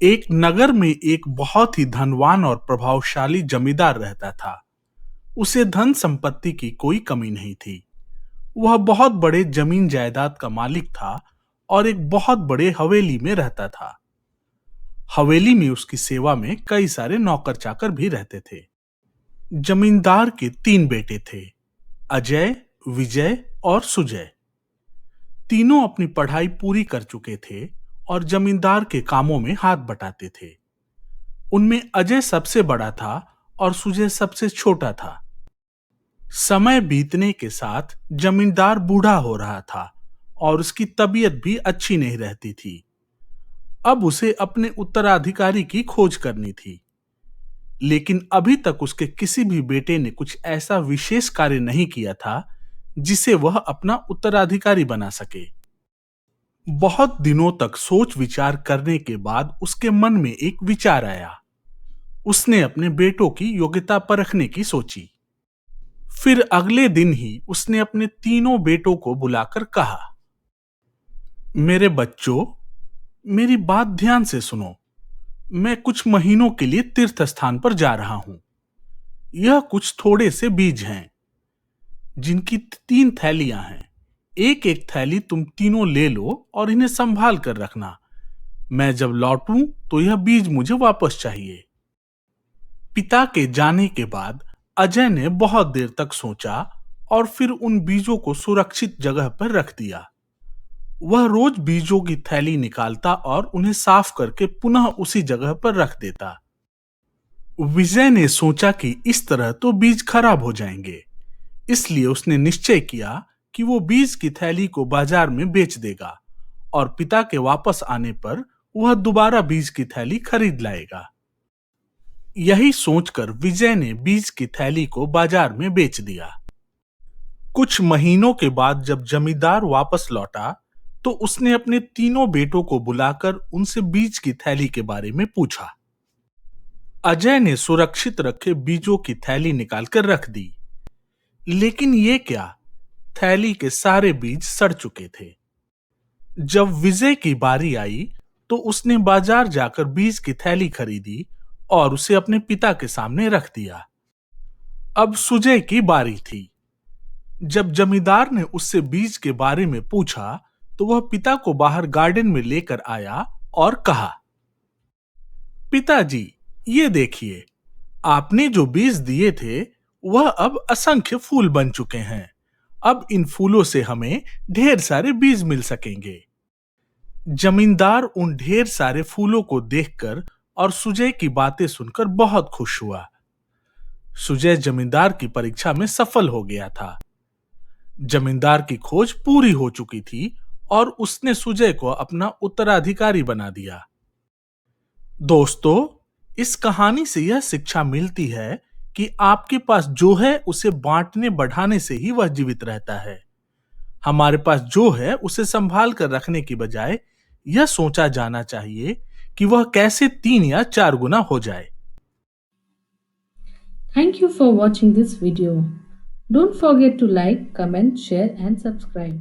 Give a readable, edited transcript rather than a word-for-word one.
एक नगर में एक बहुत ही धनवान और प्रभावशाली जमींदार रहता था। उसे धन संपत्ति की कोई कमी नहीं थी। वह बहुत बड़े जमीन जायदाद का मालिक था और एक बहुत बड़े हवेली में रहता था। हवेली में उसकी सेवा में कई सारे नौकर चाकर भी रहते थे। जमींदार के 3 बेटे थे, अजय, विजय और सुजय। तीनों अपनी पढ़ाई पूरी कर चुके थे और जमींदार के कामों में हाथ बटाते थे। उनमें अजय सबसे बड़ा था और सुजय सबसे छोटा था। समय बीतने के साथ जमींदार बूढ़ा हो रहा था और उसकी तबीयत भी अच्छी नहीं रहती थी। अब उसे अपने उत्तराधिकारी की खोज करनी थी, लेकिन अभी तक उसके किसी भी बेटे ने कुछ ऐसा विशेष कार्य नहीं किया था जिसे वह अपना उत्तराधिकारी बना सके। बहुत दिनों तक सोच विचार करने के बाद उसके मन में एक विचार आया। उसने अपने बेटों की योग्यता परखने की सोची। फिर अगले दिन ही उसने अपने तीनों बेटों को बुलाकर कहा, मेरे बच्चों, मेरी बात ध्यान से सुनो। मैं कुछ महीनों के लिए तीर्थ स्थान पर जा रहा हूं। यह कुछ थोड़े से बीज हैं, जिनकी 3 थैलियां हैं। एक एक थैली तुम तीनों ले लो और इन्हें संभाल कर रखना। मैं जब लौटूं तो यह बीज मुझे वापस चाहिए। पिता के जाने के बाद अजय ने बहुत देर तक सोचा और फिर उन बीजों को सुरक्षित जगह पर रख दिया। वह रोज बीजों की थैली निकालता और उन्हें साफ करके पुनः उसी जगह पर रख देता। विजय ने सोचा कि इस तरह तो बीज खराब हो जाएंगे, इसलिए उसने निश्चय किया कि वो बीज की थैली को बाजार में बेच देगा और पिता के वापस आने पर वह दोबारा बीज की थैली खरीद लाएगा। यही सोचकर विजय ने बीज की थैली को बाजार में बेच दिया। कुछ महीनों के बाद जब जमींदार वापस लौटा तो उसने अपने तीनों बेटों को बुलाकर उनसे बीज की थैली के बारे में पूछा। अजय ने सुरक्षित रखे बीजों की थैली निकालकर रख दी, लेकिन ये क्या, थैली के सारे बीज सड़ चुके थे। जब विजय की बारी आई तो उसने बाजार जाकर बीज की थैली खरीदी और उसे अपने पिता के सामने रख दिया। अब सुजय की बारी थी। जब जमींदार ने उससे बीज के बारे में पूछा तो वह पिता को बाहर गार्डन में लेकर आया और कहा, पिताजी, ये देखिए, आपने जो बीज दिए थे वह अब असंख्य फूल बन चुके हैं। अब इन फूलों से हमें ढेर सारे बीज मिल सकेंगे। जमींदार उन ढेर सारे फूलों को देखकर और सुजय की बातें सुनकर बहुत खुश हुआ। सुजय जमींदार की परीक्षा में सफल हो गया था। जमींदार की खोज पूरी हो चुकी थी और उसने सुजय को अपना उत्तराधिकारी बना दिया। दोस्तों, इस कहानी से यह शिक्षा मिलती है कि आपके पास जो है उसे बांटने बढ़ाने से ही वह जीवित रहता है। हमारे पास जो है उसे संभाल कर रखने की बजाय यह सोचा जाना चाहिए कि वह कैसे 3 या 4 गुना हो जाए। Thank you for watching this video. Don't forget to like, comment, share and subscribe.